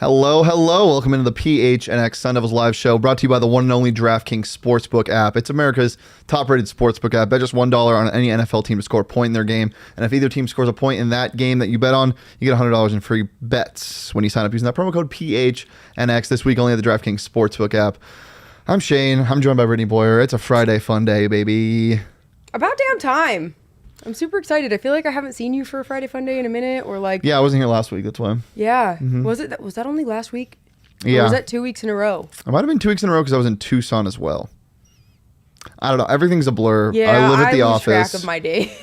Hello. Welcome into the PHNX Sun Devils live show, brought to you by the one and only DraftKings Sportsbook app. It's America's top-rated sportsbook app. Bet just $1 on any NFL team to score a point in their game, and if either team scores a point in that game that you bet on, you get $100 in free bets when you sign up using that promo code PHNX. This week only at the DraftKings Sportsbook app. I'm Shane. I'm joined by Brittany Boyer. It's a Friday fun day, baby. About damn time. I'm super excited. I feel like I haven't seen you for a Friday Fun Day in a minute, or like. Yeah, I wasn't here last week. That's why. Yeah. Was that only last week? Yeah. Or was that 2 weeks in a row? It might have been 2 weeks in a row because I was in Tucson as well. I don't know. Everything's a blur. Yeah, I live at the lose office. track of my day.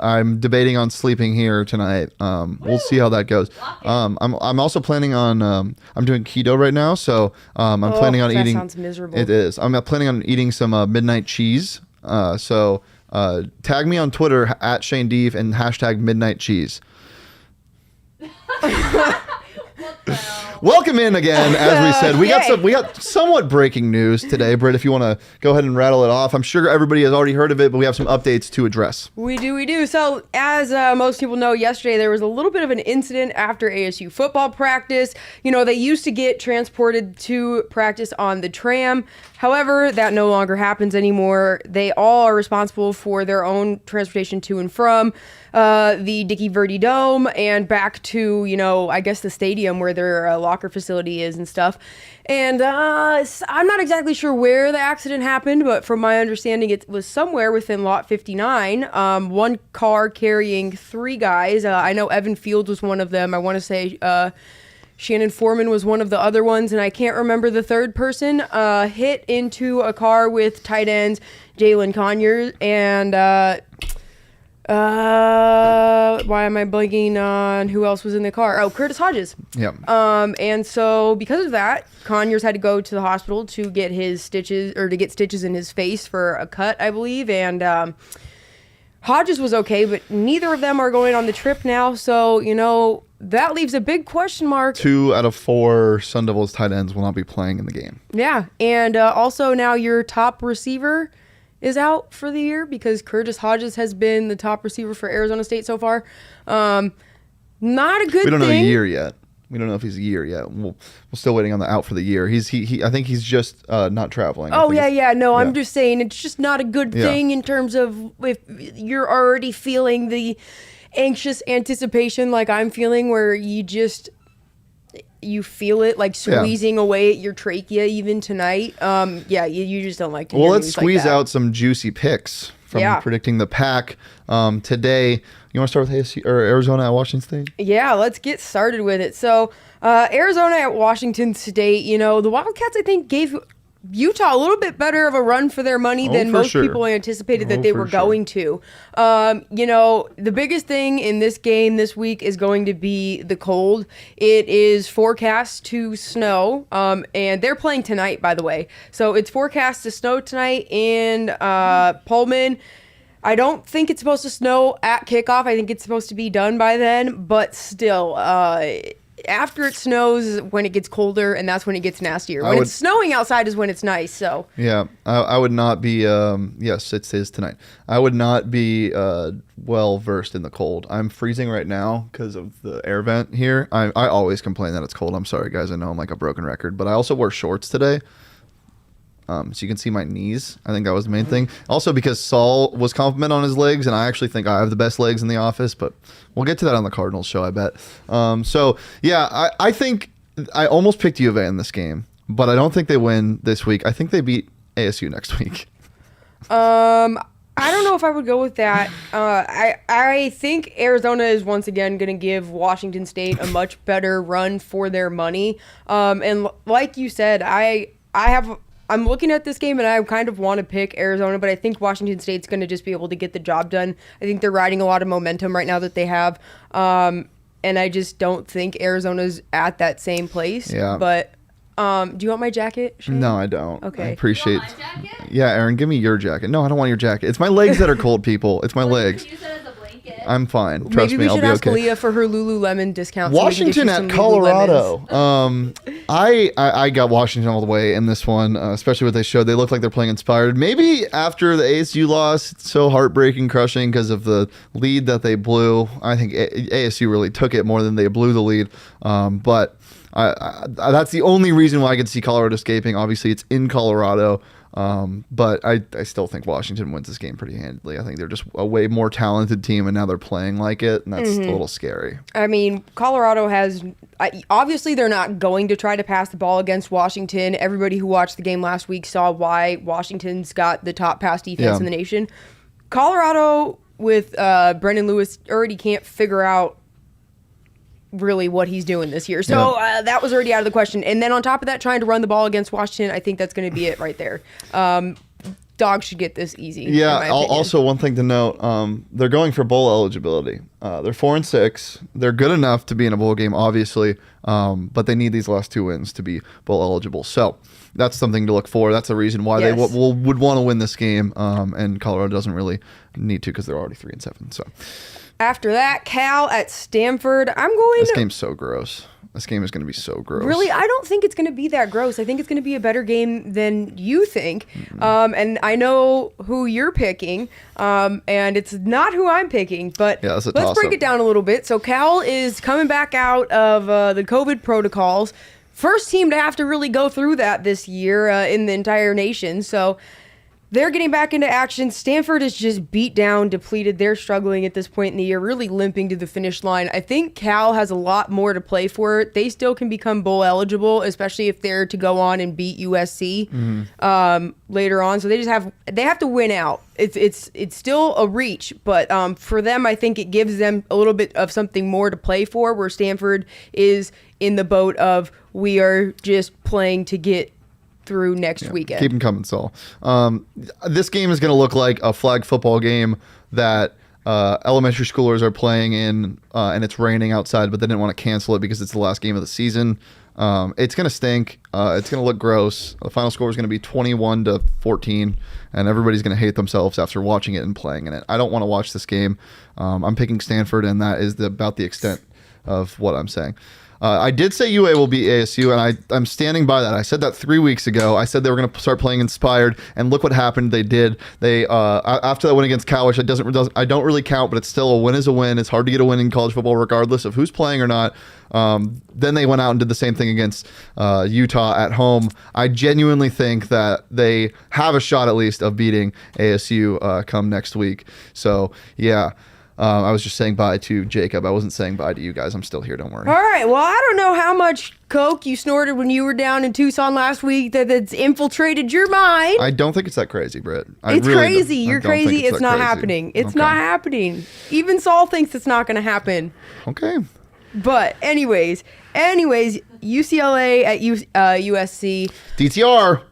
I'm debating on sleeping here tonight. We'll see how that goes. I'm also planning on. I'm doing keto right now, so I'm planning on eating. That sounds miserable. It is. I'm planning on eating some midnight cheese. So tag me on Twitter at Shane Deeve and hashtag midnight cheese. Welcome in again. As we said, we got somewhat breaking news today. Britt, if you want to go ahead and rattle it off. I'm sure everybody has already heard of it, but we have some updates to address. We do. So as most people know, yesterday there was a little bit of an incident after ASU football practice. You know, they used to get transported to practice on the tram. However, that no longer happens anymore. They all are responsible for their own transportation to and from the Dickey Verde Dome and back to, I guess the stadium where their locker facility is and stuff. And I'm not exactly sure where the accident happened, but from my understanding, it was somewhere within Lot 59. One car carrying three guys. I know Evan Fields was one of them. I want to say Shannon Foreman was one of the other ones, and I can't remember the third person, hit into a car with tight ends Jalen Conyers and why am I blanking on who else was in the car? Oh, Curtis Hodges. Yep. And so because of that, Conyers had to go to the hospital to get his stitches, or to get stitches in his face for a cut, I believe, and Hodges was okay, but neither of them are going on the trip now, so, that leaves a big question mark. 2 out of 4 Sun Devils tight ends will not be playing in the game. Yeah, and also now your top receiver is out for the year because Curtis Hodges has been the top receiver for Arizona State so far. Not a good thing. We don't know a year yet. We don't know if he's a year yet. We're still waiting on the out for the year. I think he's just not traveling. Oh, yeah. No, I'm just saying it's just not a good thing in terms of if you're already feeling the anxious anticipation like I'm feeling, where you feel it like squeezing away at your trachea even tonight. You just don't like to hear let's news squeeze like that. out some juicy picks from predicting the pack today. You want to start with ASU or Arizona at Washington State? Yeah, let's get started with it. So Arizona at Washington State, the Wildcats, I think, gave Utah a little bit better of a run for their money than most people anticipated that they were going to. The biggest thing in this game this week is going to be the cold. It is forecast to snow, and they're playing tonight, by the way. So it's forecast to snow tonight in Pullman. I don't think it's supposed to snow at kickoff. I think it's supposed to be done by then, but still, after it snows, when it gets colder, and that's when it gets nastier. When it's snowing outside is when it's nice. So yeah, I would not be. Yes, it is tonight. I would not be well versed in the cold. I'm freezing right now because of the air vent here. I always complain that it's cold. I'm sorry, guys. I know I'm like a broken record, but I also wore shorts today. So you can see my knees. I think that was the main thing. Also because Saul was complimenting on his legs, and I actually think I have the best legs in the office, but we'll get to that on the Cardinals show, I bet. I think I almost picked U of A in this game, but I don't think they win this week. I think they beat ASU next week. I don't know if I would go with that. I think Arizona is once again going to give Washington State a much better run for their money. And like you said, I'm looking at this game and I kind of want to pick Arizona, but I think Washington State's going to just be able to get the job done. I think they're riding a lot of momentum right now that they have. And I just don't think Arizona's at that same place. Yeah. But do you want my jacket, Shane? No, I don't. Okay. I appreciate You want my jacket? Yeah, Aaron, give me your jacket. No, I don't want your jacket. It's my legs that are cold, people. It's my legs. Use it as a blanket. I'm fine. Trust me, I'll be okay. Maybe we should ask Leah for her Lululemon discount. Washington at Colorado. I got Washington all the way in this one, especially what they showed. They look like they're playing inspired. Maybe after the ASU loss, it's so heartbreaking, crushing because of the lead that they blew. I think ASU really took it more than they blew the lead. But That's the only reason why I could see Colorado escaping. Obviously, it's in Colorado. But I still think Washington wins this game pretty handily. I think they're just a way more talented team, and now they're playing like it, and that's a little scary. I mean, Colorado has obviously they're not going to try to pass the ball against Washington. Everybody who watched the game last week saw why Washington's got the top pass defense in the nation. Colorado with Brendan Lewis already can't figure out really what he's doing this year. So that was already out of the question. And then on top of that, trying to run the ball against Washington, I think that's going to be it right there. Dogs should get this easy. Yeah. Also, one thing to note, they're going for bowl eligibility. They're 4-6. They're good enough to be in a bowl game, obviously, but they need these last 2 wins to be bowl eligible. So that's something to look for. That's the reason why they would want to win this game. And Colorado doesn't really need to because they're already 3-7. So after that, Cal at Stanford. This game's so gross. This game is going to be so gross. Really? I don't think it's going to be that gross. I think it's going to be a better game than you think. And I know who you're picking, and it's not who I'm picking. But let's break it down a little bit. So Cal is coming back out of the COVID protocols. First team to have to really go through that this year in the entire nation. So they're getting back into action. Stanford is just beat down, depleted. They're struggling at this point in the year, really limping to the finish line. I think Cal has a lot more to play for. They still can become bowl eligible, especially if they're to go on and beat USC later on. So they have to win out. It's still a reach, but for them, I think it gives them a little bit of something more to play for, where Stanford is in the boat of we are just playing to get through next weekend. Keep them coming, Saul. This game is going to look like a flag football game that elementary schoolers are playing in, and it's raining outside, but they didn't want to cancel it because it's the last game of the season. It's going to stink. It's going to look gross. The final score is going to be 21-14, and everybody's going to hate themselves after watching it and playing in it. I don't want to watch this game. I'm picking Stanford, and that is about the extent of what I'm saying. I did say UA will beat ASU, and I'm standing by that. I said that 3 weeks ago. I said they were going to start playing inspired, and look what happened. They did. They after that win against Cal, which I don't really count, but it's still a win is a win. It's hard to get a win in college football, regardless of who's playing or not. Then they went out and did the same thing against Utah at home. I genuinely think that they have a shot, at least, of beating ASU come next week. So, yeah. I was just saying bye to Jacob. I wasn't saying bye to you guys. I'm still here. Don't worry. All right. Well, I don't know how much coke you snorted when you were down in Tucson last week that's infiltrated your mind. I don't think it's that crazy, Britt. It's really crazy. You're crazy. It's not happening. It's not happening. Even Saul thinks it's not going to happen. Okay. But anyways, UCLA at USC. DTR.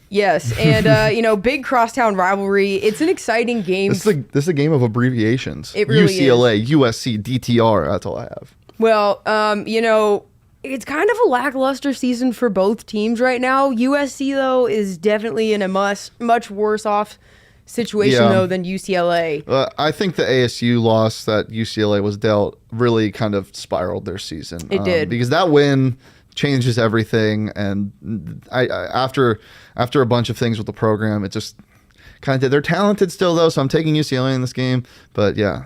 Yes, and big crosstown rivalry. It's an exciting game. This is a game of abbreviations. It really UCLA, is. USC, DTR. That's all I have. Well, it's kind of a lackluster season for both teams right now. USC though is definitely in a much worse off situation though than UCLA. I think the ASU loss that UCLA was dealt really kind of spiraled their season. It did, because that win changes everything, and I after a bunch of things with the program, it just kind of did. They're talented still though, so I'm taking UCLA in this game. But yeah,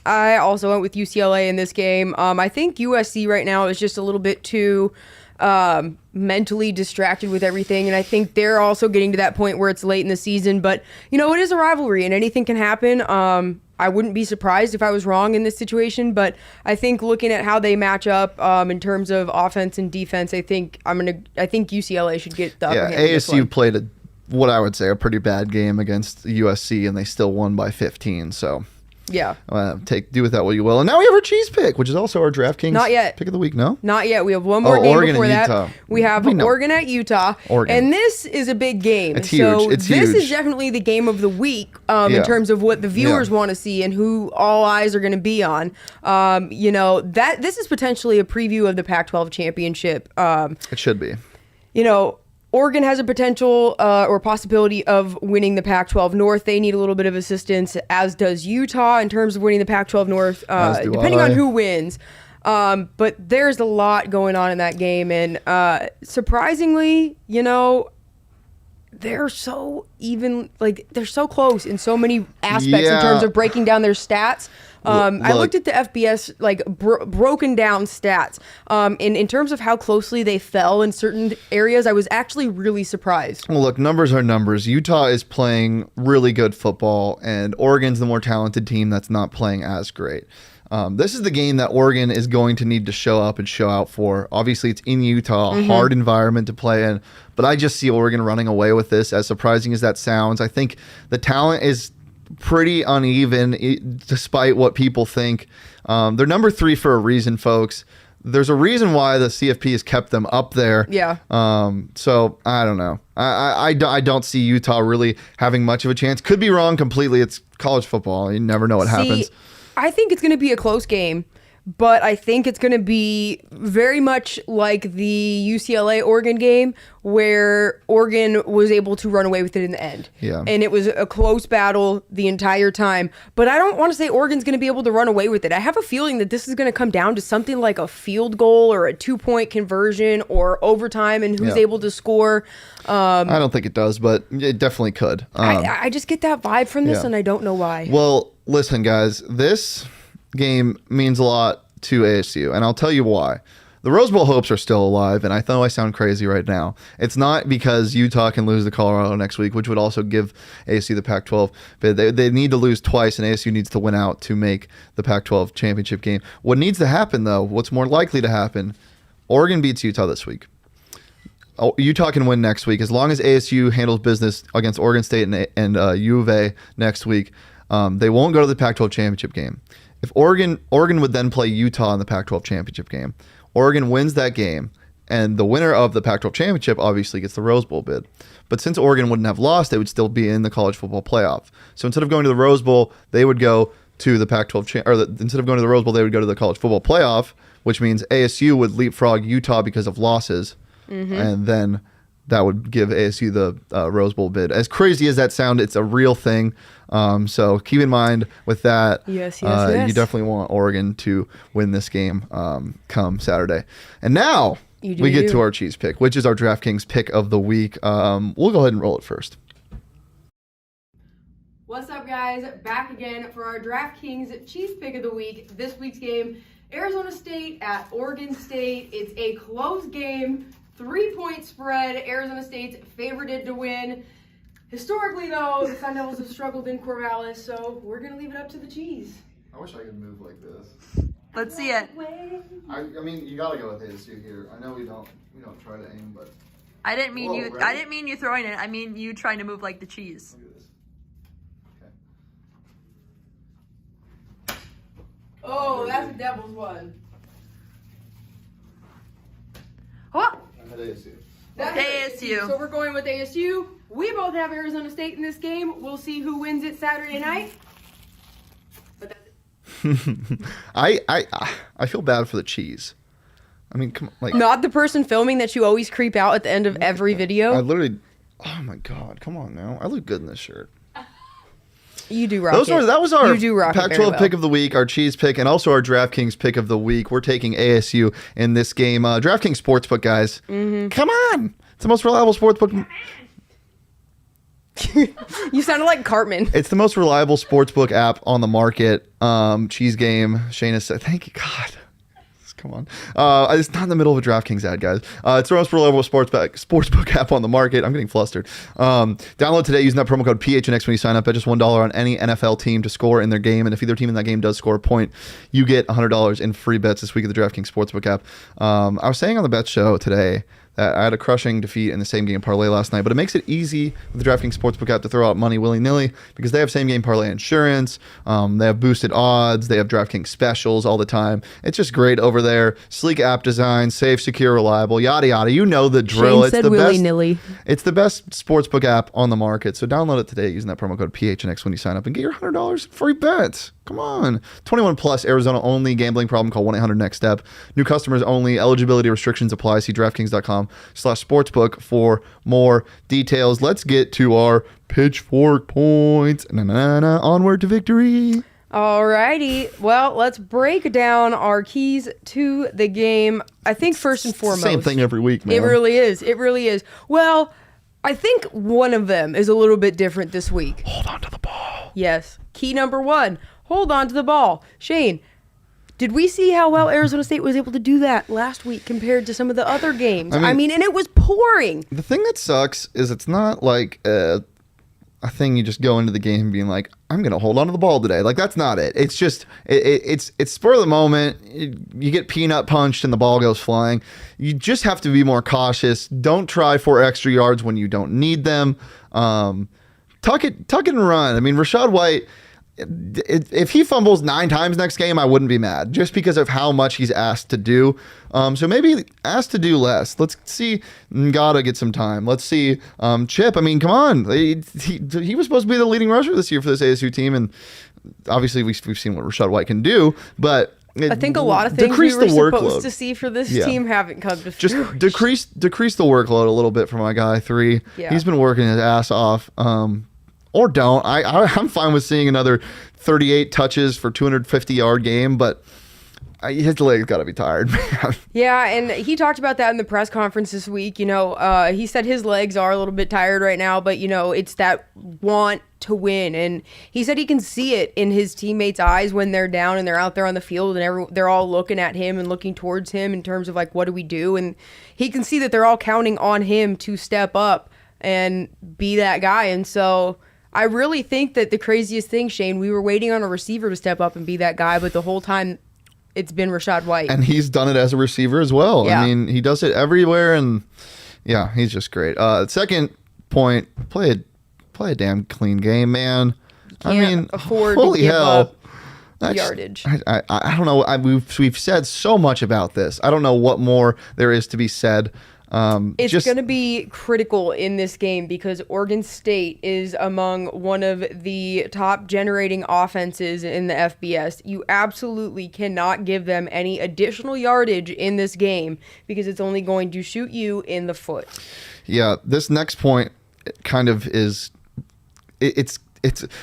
I also went with UCLA in this game. I think USC right now is just a little bit too mentally distracted with everything, and I think they're also getting to that point where it's late in the season. But it is a rivalry, and anything can happen. I wouldn't be surprised if I was wrong in this situation, but I think looking at how they match up in terms of offense and defense, I think UCLA should get the upper hand. ASU played what I would say a pretty bad game against USC, and they still won by 15. So yeah, do with that what you will. And now we have our cheese pick, which is also our DraftKings Not yet. pick of the week. No, not yet. We have one more game Oregon before and that. Utah. We have Oregon at Utah, and this is a big game. It's huge. This is definitely the game of the week in terms of what the viewers want to see and who all eyes are going to be on. This is potentially a preview of the Pac-12 championship. It should be. Oregon has a potential or possibility of winning the Pac-12 North. They need a little bit of assistance, as does Utah, in terms of winning the Pac-12 North, depending on who wins. But there's a lot going on in that game. And surprisingly, they're so even, like they're so close in so many aspects in terms of breaking down their stats. I looked at the FBS like broken down stats. In terms of how closely they fell in certain areas, I was actually really surprised. Well, look, numbers are numbers. Utah is playing really good football, and Oregon's the more talented team that's not playing as great. This is the game that Oregon is going to need to show up and show out for. Obviously, it's in Utah, a hard environment to play in, but I just see Oregon running away with this, as surprising as that sounds. I think the talent is pretty uneven, despite what people think. They're number 3 for a reason, folks. There's a reason why the CFP has kept them up there. Yeah. So I don't know. I don't see Utah really having much of a chance. Could be wrong completely. It's college football. You never know what happens. I think it's going to be a close game, but I think it's going to be very much like the UCLA-Oregon game, where Oregon was able to run away with it in the end. Yeah. And it was a close battle the entire time. But I don't want to say Oregon's going to be able to run away with it. I have a feeling that this is going to come down to something like a field goal or a 2-point conversion or overtime and who's able to score. I don't think it does, but it definitely could. I just get that vibe from this, and I don't know why. Well, listen, guys, this game means a lot to ASU, and I'll tell you why. The Rose Bowl hopes are still alive, and I know I sound crazy right now. It's not because Utah can lose to Colorado next week, which would also give ASU the Pac-12, but they need to lose twice, and ASU needs to win out to make the Pac-12 championship game. What needs to happen, though, what's more likely to happen, Oregon beats Utah this week. Utah can win next week. As long as ASU handles business against Oregon State and U of A next week, they won't go to the Pac-12 championship game. If Oregon would then play Utah in the Pac-12 championship game. Oregon wins that game, and the winner of the Pac-12 championship obviously gets the Rose Bowl bid. But since Oregon wouldn't have lost, they would still be in the college football playoff. So instead of going to the Rose Bowl, they would go to the Pac-12 instead of going to the Rose Bowl, they would go to the college football playoff, which means ASU would leapfrog Utah because of losses, and then that would give ASU the Rose Bowl bid. As crazy as that sounds, it's a real thing. So keep in mind with that. Yes. You definitely want Oregon to win this game come Saturday. And now we get to our cheese pick, which is our DraftKings pick of the week. We'll go ahead and roll it first. What's up, guys? Back again for our DraftKings cheese pick of the week. This week's game, Arizona State at Oregon State. It's a close game. 3-point spread. Arizona State's favorited to win. Historically, though, the Sun Devils have struggled in Corvallis, so we're going to leave it up to the cheese. I wish I could move like this. Let's see it. I mean, you got to go with ASU here. I know we don't try to aim, but I didn't mean you. Ready? I didn't mean you throwing it. I mean you trying to move like the cheese. Look at this. Okay. Oh, that's a Devils one. Oh, I had ASU. That's ASU. So we're going with ASU. We both have Arizona State in this game. We'll see who wins it Saturday night. But that's it. I feel bad for the cheese. I mean, come on, like Not the person filming that you always creep out at the end of every video. I literally. Oh my god! Come on now. I look good in this shirt. You do rock it. That was our You do rock it very Pac-12 well. pick of the week, our cheese pick, and also our DraftKings pick of the week. We're taking ASU in this game. DraftKings Sportsbook, guys. Come on. It's the most reliable sportsbook. You sounded like Cartman. It's the most reliable sportsbook app on the market. Cheese game. Shayna said, thank you, God. Come on. It's not in the middle of a DraftKings ad, guys. It's the most reliable sportsbook app on the market. I'm getting flustered. Download today using that promo code PHNX when you sign up. Bet just $1 on any NFL team to score in their game. And if either team in that game does score a point, you get $100 in free bets this week at the DraftKings Sportsbook app. I was saying on the bet show today that I had a crushing defeat in the same game parlay last night, but it makes it easy with the DraftKings Sportsbook app to throw out money willy-nilly because they have same game parlay insurance, they have boosted odds, they have DraftKings specials all the time. It's just great over there. Sleek app design, safe, secure, reliable, yada yada. You know the drill. Shane said willy-nilly. It's the best sportsbook app on the market. So download it today using that promo code PHNX when you sign up and get your $100 free bets. Come on. 21 plus, Arizona only. Gambling problem, call 1-800-NEXT-STEP. New customers only. Eligibility restrictions apply. See DraftKings.com/sportsbook for more details. Let's get to our pitchfork points. Onward to victory. Alrighty. Well, let's break down our keys to the game. I think first and foremost. Same thing every week, man. It really is. It really is. Well, I think one of them is a little bit different this week. Hold on to the ball. Yes. Key number 1, hold on to the ball. Shane, did we see how well Arizona State was able to do that last week compared to some of the other games? I mean, and it was pouring. The thing that sucks is it's not like a thing you just go into the game being like, I'm going to hold on to the ball today. Like, that's not it. It's just, it's spur of the moment. You get peanut punched and the ball goes flying. You just have to be more cautious. Don't try for extra yards when you don't need them. Tuck it and run. I mean, Rachaad White, if he fumbles 9 times next game, I wouldn't be mad just because of how much he's asked to do. So maybe asked to do less. Let's see Ngata get some time. Let's see Chip. I mean, come on. He was supposed to be the leading rusher this year for this ASU team, and obviously we've seen what Rachaad White can do, but I think a lot of things we were supposed to see for this team haven't come to fruition. Just decrease the workload a little bit for my guy 3. Yeah. He's been working his ass off. Or don't. I'm fine with seeing another 38 touches for 250-yard game, but his leg's got to be tired, man. Yeah, and he talked about that in the press conference this week. He said his legs are a little bit tired right now, but, it's that want to win. And he said he can see it in his teammates' eyes when they're down and they're out there on the field and they're all looking at him and looking towards him in terms of, like, what do we do? And he can see that they're all counting on him to step up and be that guy. And so I really think that the craziest thing, Shane, we were waiting on a receiver to step up and be that guy, but the whole time it's been Rachaad White. And he's done it as a receiver as well. Yeah. I mean, he does it everywhere, and yeah, he's just great. Second point, play a damn clean game, man. Can't afford holy to give hell. up yardage. I don't know. We've said so much about this. I don't know what more there is to be said. It's going to be critical in this game because Oregon State is among one of the top generating offenses in the FBS. You absolutely cannot give them any additional yardage in this game because it's only going to shoot you in the foot. Yeah, this next point kind of is it's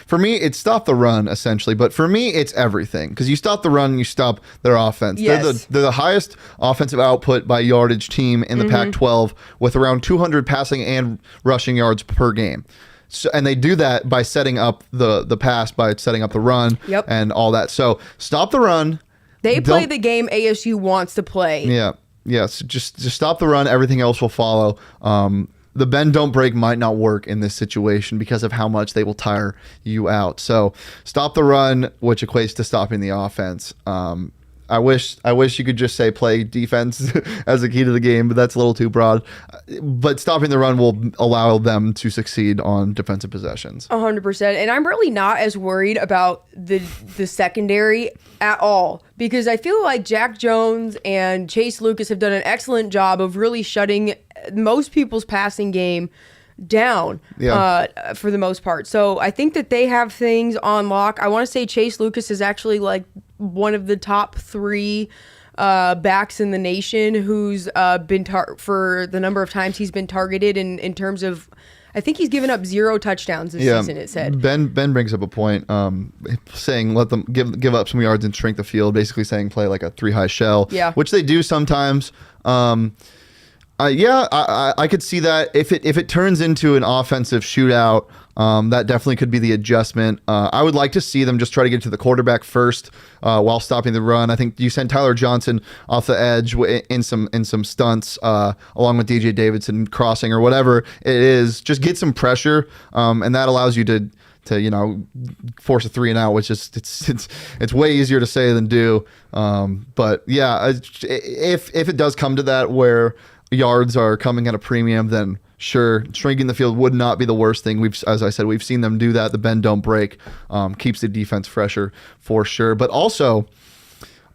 for me, it's stop the run essentially, but for me, it's everything because you stop the run, you stop their offense. Yes. They're the highest offensive output by yardage team in the Pac-12 with around 200 passing and rushing yards per game. So, and they do that by setting up the pass, by setting up the run, and all that. So stop the run. They play the game ASU wants to play. Yeah. So just stop the run. Everything else will follow. The bend don't break might not work in this situation because of how much they will tire you out. So stop the run, which equates to stopping the offense. I wish you could just say play defense as a key to the game, but that's a little too broad. But stopping the run will allow them to succeed on defensive possessions. 100%. And I'm really not as worried about the secondary at all because I feel like Jack Jones and Chase Lucas have done an excellent job of really shutting most people's passing game down for the most part. So I think that they have things on lock. I want to say Chase Lucas is actually like one of the top 3 backs in the nation who's been for the number of times he's been targeted in terms of, I think he's given up 0 touchdowns this season, it said. Ben brings up a point saying let them give up some yards and shrink the field, basically saying play like a 3-high shell, which they do sometimes. I could see that if it turns into an offensive shootout, that definitely could be the adjustment. I would like to see them just try to get to the quarterback first while stopping the run. I think you send Tyler Johnson off the edge in some stunts along with DJ Davidson crossing or whatever it is. Just get some pressure, and that allows you to force a 3 and out, which is it's way easier to say than do. But yeah, if it does come to that where yards are coming at a premium, then sure, shrinking the field would not be the worst thing. As I said, we've seen them do that. The bend don't break, keeps the defense fresher for sure. But also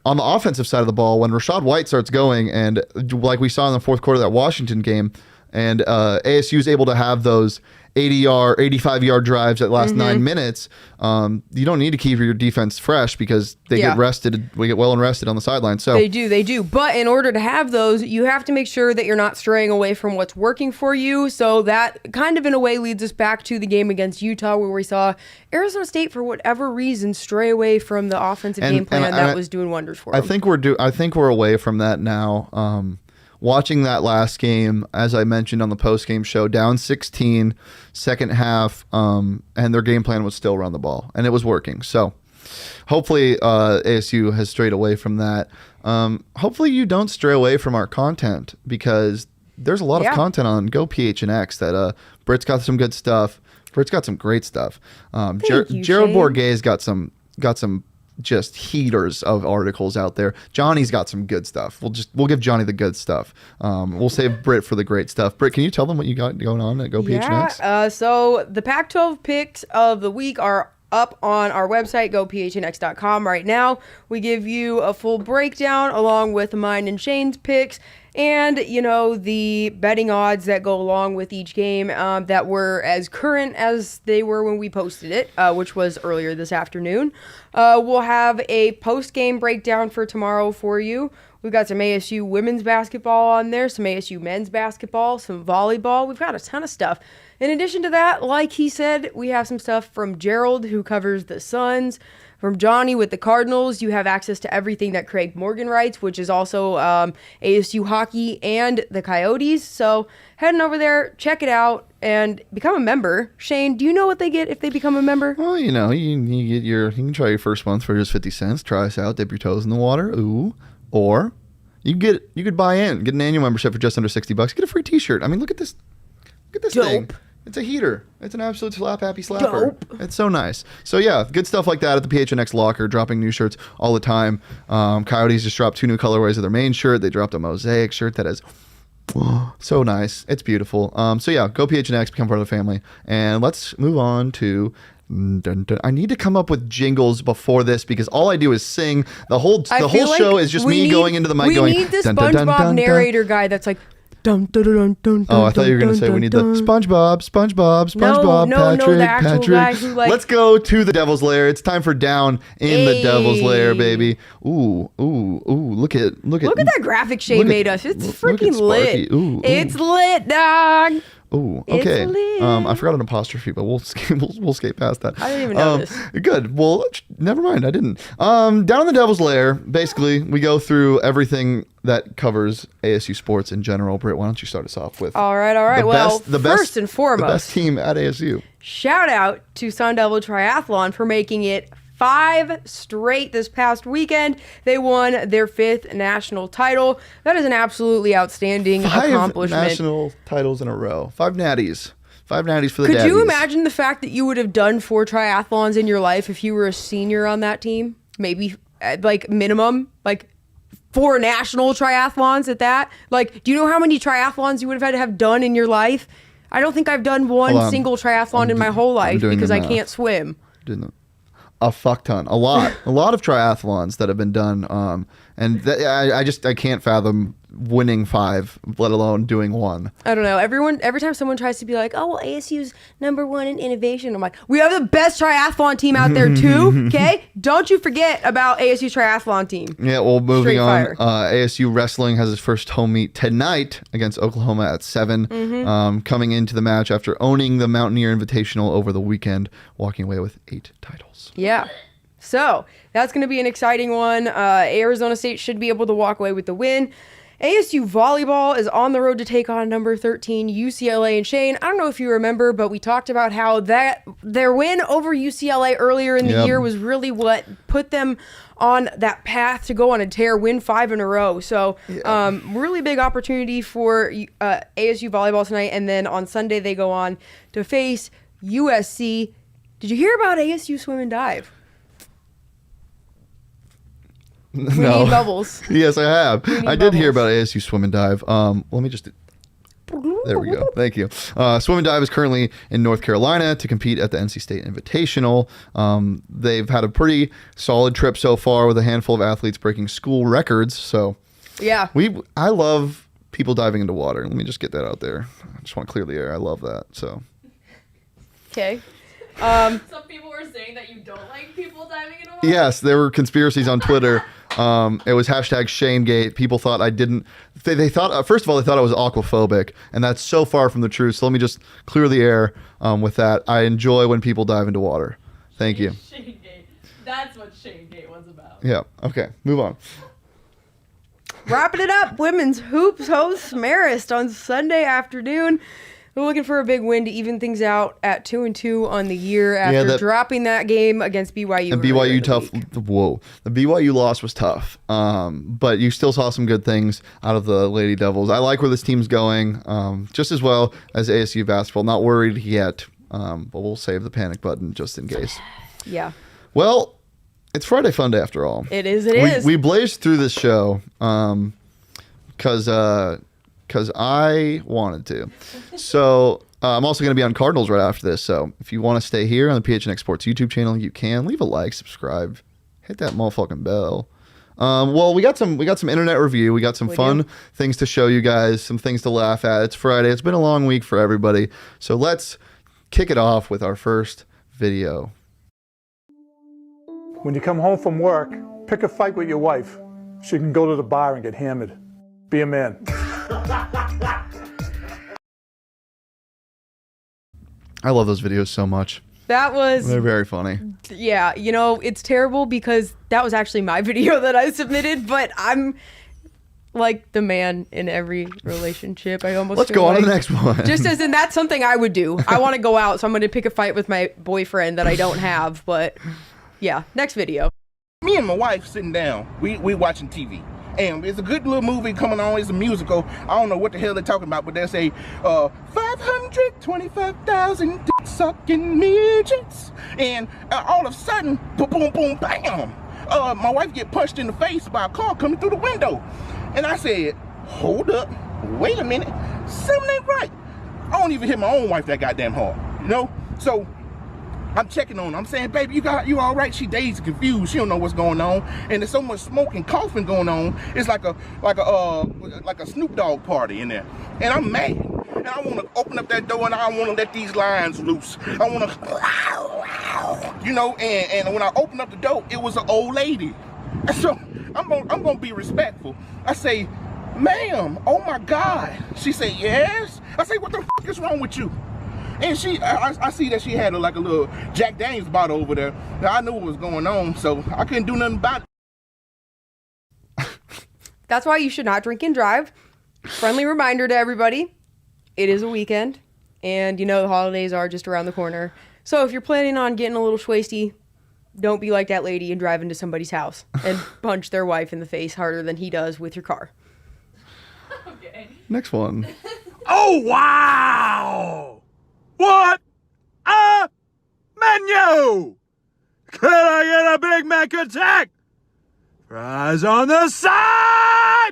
on the offensive side of the ball, when Rachaad White starts going, and like we saw in the fourth quarter of that Washington game, and ASU is able to have those 85-yard drives that last 9 minutes, you don't need to keep your defense fresh because they get rested. We get well and rested on the sideline. So they do. But in order to have those, you have to make sure that you're not straying away from what's working for you. So that kind of in a way leads us back to the game against Utah, where we saw Arizona State, for whatever reason, stray away from the offensive game plan that was doing wonders for them. I think we're away from that now. watching that last game, as I mentioned on the post-game show, down 16, second half, and their game plan was still run the ball, and it was working. So hopefully ASU has strayed away from that. Hopefully you don't stray away from our content, because there's a lot of content on Go PHNX that Britt's got some good stuff. Britt's got some great stuff. Gerald Bourguet's got some just heaters of articles out there. Johnny's got some good stuff. We'll give Johnny the good stuff. We'll save Britt for the great stuff. Britt, can you tell them what you got going on at Go PHNX? So the Pac-12 picks of the week are up on our website, gophnx.com right now. We give you a full breakdown along with mine and Shane's picks, and the betting odds that go along with each game that were as current as they were when we posted it, which was earlier this afternoon. We'll have a post-game breakdown for tomorrow for you. We've got some ASU women's basketball on there, some ASU men's basketball, some volleyball. We've got a ton of stuff. In addition to that, like he said, we have some stuff from Gerald, who covers the Suns. From Johnny with the Cardinals, you have access to everything that Craig Morgan writes, which is also ASU hockey and the Coyotes. So heading over there, check it out, and become a member. Shane, do you know what they get if they become a member? Well, you can try your first month for just 50 cents. Try us out, dip your toes in the water. Ooh. Or you could buy in, get an annual membership for just under $60. Get a free T-shirt. I mean, look at this. Look at this thing. It's a heater. It's an absolute happy slapper. Dope. It's so nice. So yeah, good stuff like that at the PHNX locker, dropping new shirts all the time. Coyotes just dropped 2 new colorways of their main shirt. They dropped a mosaic shirt that is so nice. It's beautiful. So yeah, go PHNX, become part of the family. And let's move on to... I need to come up with jingles before this, because all I do is sing. The whole show is just me going into the mic going... We need the SpongeBob narrator guy that's like... Dun, dun, dun, dun, oh, I thought you were going to say we need the SpongeBob, no, the actual Patrick. guy who, like... Let's go to the Devil's Lair. It's time for Down in the Devil's Lair, baby. Ooh, look at that graphic Shane made us. It's freaking lit. Ooh. It's lit, dog. Oh, okay. I forgot an apostrophe, but we'll skate past that. I didn't even know this. Good. Well, never mind. I didn't. Down in the Devil's Lair, basically, we go through everything that covers ASU sports in general. Britt, why don't you start us off with? All right. First and foremost, the best team at ASU. Shout out to Sun Devil Triathlon for making it 5 straight this past weekend. They won their 5th national title. That is an absolutely outstanding accomplishment. 5 national titles in a row. 5 natties. 5 natties for the Could you daddies. imagine the fact that you would have done 4 triathlons in your life if you were a senior on that team? Maybe like minimum, like 4 national triathlons at that. Like, do you know how many triathlons you would have had to have done in your life? I don't think I've done one single triathlon in my whole life because I can't swim. A fuck ton, a lot of triathlons that have been done, and I can't fathom winning 5, let alone doing 1. I don't know. Every time someone tries to be like, oh, well, ASU's #1 in innovation, I'm like, we have the best triathlon team out there too. Okay, don't you forget about ASU's triathlon team. Yeah, well, moving on. ASU wrestling has its first home meet tonight against Oklahoma at 7. Coming into the match after owning the Mountaineer Invitational over the weekend, walking away with 8 titles. Yeah. So that's going to be an exciting one. Arizona State should be able to walk away with the win. ASU volleyball is on the road to take on number 13 UCLA. And Shane, I don't know if you remember, but we talked about how their win over UCLA earlier in the year was really what put them on that path to go on a tear, win 5 in a row. So really big opportunity for ASU volleyball tonight. And then on Sunday, they go on to face USC. Did you hear about ASU swim and dive? We need bubbles. Yes, I have. I did hear about ASU swim and dive. Let me just... There we go. Thank you. Swim and dive is currently in North Carolina to compete at the NC State Invitational. They've had a pretty solid trip so far with a handful of athletes breaking school records. So yeah, I love people diving into water. Let me just get that out there. I just want to clear the air. I love that. So okay. Some people were saying that you don't like people diving into water. Yes, there were conspiracies on Twitter. It was #ShaneGate. People thought I didn't. They thought first of all they thought I was aquaphobic, and that's so far from the truth. So let me just clear the air with that. I enjoy when people dive into water. Thank you. ShaneGate. That's what ShaneGate was about. Yeah. Okay. Move on. Wrapping it up, women's hoops hosts Marist on Sunday afternoon. We're looking for a big win to even things out at 2-2 on the year after dropping that game against BYU. And BYU tough. Whoa, the BYU loss was tough. But you still saw some good things out of the Lady Devils. I like where this team's going, just as well as ASU basketball. Not worried yet, but we'll save the panic button just in case. Yeah. Well, it's Friday Fun Day after all. It is. We blazed through this show because I wanted to. So I'm also going to be on Cardinals right after this. So if you want to stay here on the PHNX Sports YouTube channel, you can. Leave a like, subscribe, hit that motherfucking bell. Well, we got some internet review. We got some fun things to show you guys, some things to laugh at. It's Friday. It's been a long week for everybody. So let's kick it off with our first video. When you come home from work, pick a fight with your wife so you can go to the bar and get hammered. Be a man. I love those videos so much. They're very funny. Yeah, it's terrible because that was actually my video that I submitted, but I'm like the man in every relationship. Let's go on to the next one. Just as in that's something I would do. I want to go out, so I'm going to pick a fight with my boyfriend that I don't have, but yeah, next video. Me and my wife sitting down, we watching TV. And it's a good little movie coming on. It's a musical. I don't know what the hell they're talking about, but they say 525,000 dick-sucking midgets. And all of a sudden, boom, boom, bam. My wife get punched in the face by a car coming through the window. And I said, hold up, wait a minute. Something ain't right. I don't even hit my own wife that goddamn hard, So I'm checking on her. I'm saying, baby, you all right? She dazed and confused. She don't know what's going on. And there's so much smoke and coughing going on. It's like a Snoop Dogg party in there. And I'm mad. And I want to open up that door and I want to let these lions loose. I want to, and when I opened up the door, it was an old lady. And so I'm gonna be respectful. I say, ma'am, oh my God. She said, yes. I say, what the f is wrong with you? And I see that she had a little Jack Daniels bottle over there. Now, I knew what was going on, so I couldn't do nothing about it. That's why you should not drink and drive. Friendly reminder to everybody, it is a weekend, and the holidays are just around the corner. So if you're planning on getting a little schwasty, don't be like that lady and drive into somebody's house and punch their wife in the face harder than he does with your car. Okay. Next one. Oh, wow! What a menu! Could I get a Big Mac attack? Fries on the side!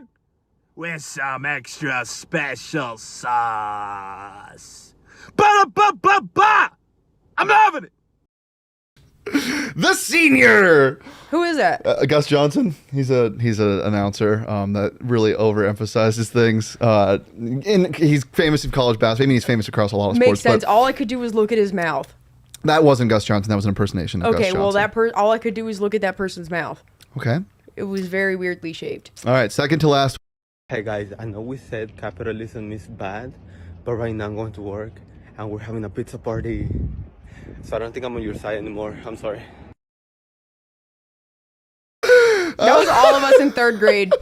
With some extra special sauce. Ba-da-ba-ba-ba! I'm loving it! The senior. Who is that? Gus Johnson. He's an announcer that really overemphasizes things. And he's famous in college basketball. I mean, he's famous across a lot of sports. Makes sense. All I could do was look at his mouth. That wasn't Gus Johnson. That was an impersonation of Gus Johnson. Okay, well, all I could do was look at that person's mouth. Okay. It was very weirdly shaped. All right, second to last. Hey guys, I know we said capitalism is bad, but right now I'm going to work and we're having a pizza party. So I don't think I'm on your side anymore. I'm sorry. That was all of us in third grade.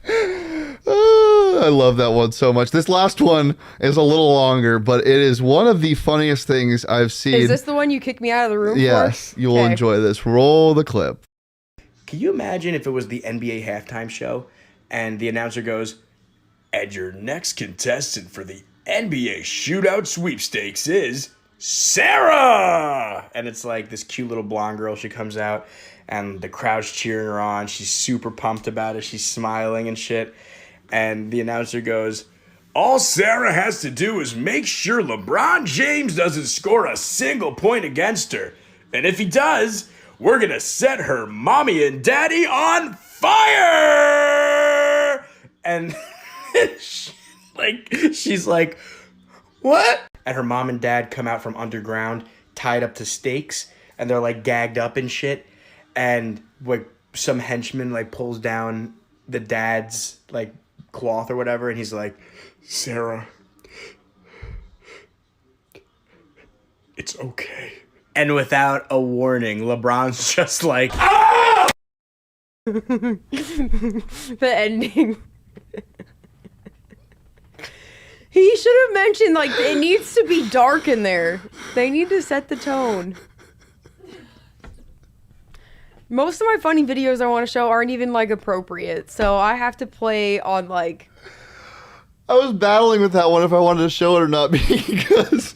I love that one so much. This last one is a little longer, but it is one of the funniest things I've seen. Is this the one you kicked me out of the room for? Yes, you will enjoy this. Roll the clip. Can you imagine if it was the NBA halftime show and the announcer goes, and your next contestant for the NBA shootout sweepstakes is Sarah! And it's like this cute little blonde girl. She comes out and the crowd's cheering her on. She's super pumped about it. She's smiling and shit. And the announcer goes, all Sarah has to do is make sure LeBron James doesn't score a single point against her. And if he does, we're going to set her mommy and daddy on fire! And she's like, what? And her mom and dad come out from underground, tied up to stakes, and they're like gagged up and shit. And like some henchman like pulls down the dad's like cloth or whatever, and he's like, Sarah, it's okay. And without a warning, LeBron's just like, ah! The ending. He should have mentioned, like, it needs to be dark in there. They need to set the tone. Most of my funny videos I want to show aren't even, like, appropriate. So I have to play on, like... I was battling with that one if I wanted to show it or not because...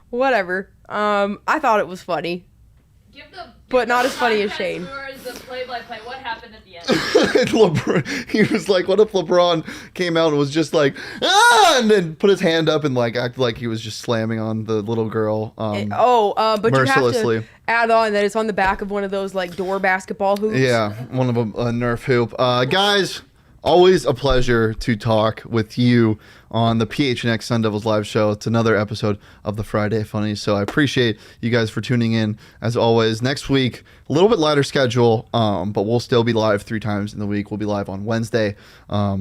Whatever. I thought it was funny. But not as funny as Shane. The play-by-play. What happened at the end? He was like, what if LeBron came out and was just like, ah, and then put his hand up and like acted like he was just slamming on the little girl. But mercilessly. you have to add on that it's on the back of one of those like door basketball hoops. Yeah, one of them, a Nerf hoop. Guys, always a pleasure to talk with you on the PHNX Sun Devils live show. It's another episode of the Friday Funnies. So I appreciate you guys for tuning in. As always, next week, a little bit lighter schedule, but we'll still be live 3 times in the week. We'll be live on Wednesday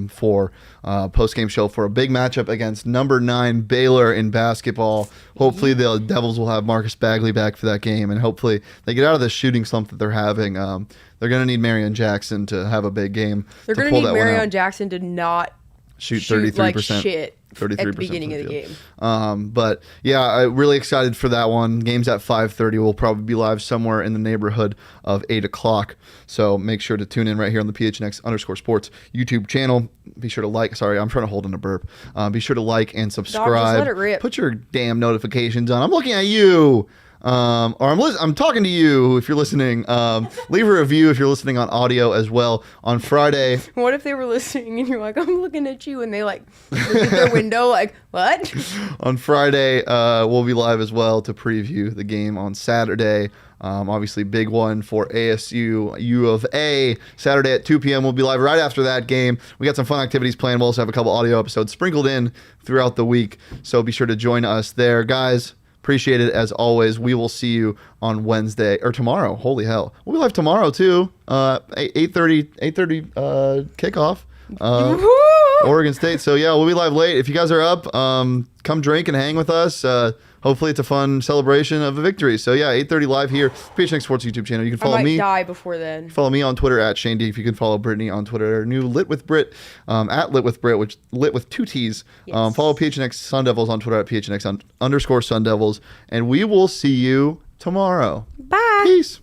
for post-game show for a big matchup against number 9 Baylor in basketball. Hopefully the Devils will have Marcus Bagley back for that game, and hopefully they get out of the shooting slump that they're having. They're going to need Marion Jackson to have a big game. They're going to need Marion Jackson to not shoot 33%. Like shit 33% at the beginning of the game. But yeah, I'm really excited for that one. Game's at 5:30. We'll probably be live somewhere in the neighborhood of 8 o'clock. So make sure to tune in right here on the PHNX_sports YouTube channel. Be sure to like. Sorry, I'm trying to hold in a burp. Be sure to like and subscribe. Dog, just let it rip. Put your damn notifications on. I'm looking at you. I'm talking to you if you're listening. Leave a review if you're listening on audio as well. On Friday, what if they were listening and you're like, I'm looking at you, and they like look at their window like, what? On Friday, we'll be live as well to preview the game on Saturday. Obviously, big one for ASU U of A. Saturday at 2 p.m. We'll be live right after that game. We got some fun activities planned. We'll also have a couple audio episodes sprinkled in throughout the week. So be sure to join us there, guys. Appreciate it as always. We will see you on Wednesday or tomorrow. Holy hell, we'll be live tomorrow too. 8:30 kickoff. Oregon State. So yeah, we'll be live late. If you guys are up, come drink and hang with us. Hopefully it's a fun celebration of a victory. So yeah, 8:30 live here, PHNX Sports YouTube channel. You can follow me. I might die before then. Follow me on Twitter at Shane D. If you can follow Brittany on Twitter, new Lit with Brit, at Lit with Brit, which Lit with 2 T's. Yes. Follow PHNX Sun Devils on Twitter at PHNX _Sun Devils, and we will see you tomorrow. Bye. Peace.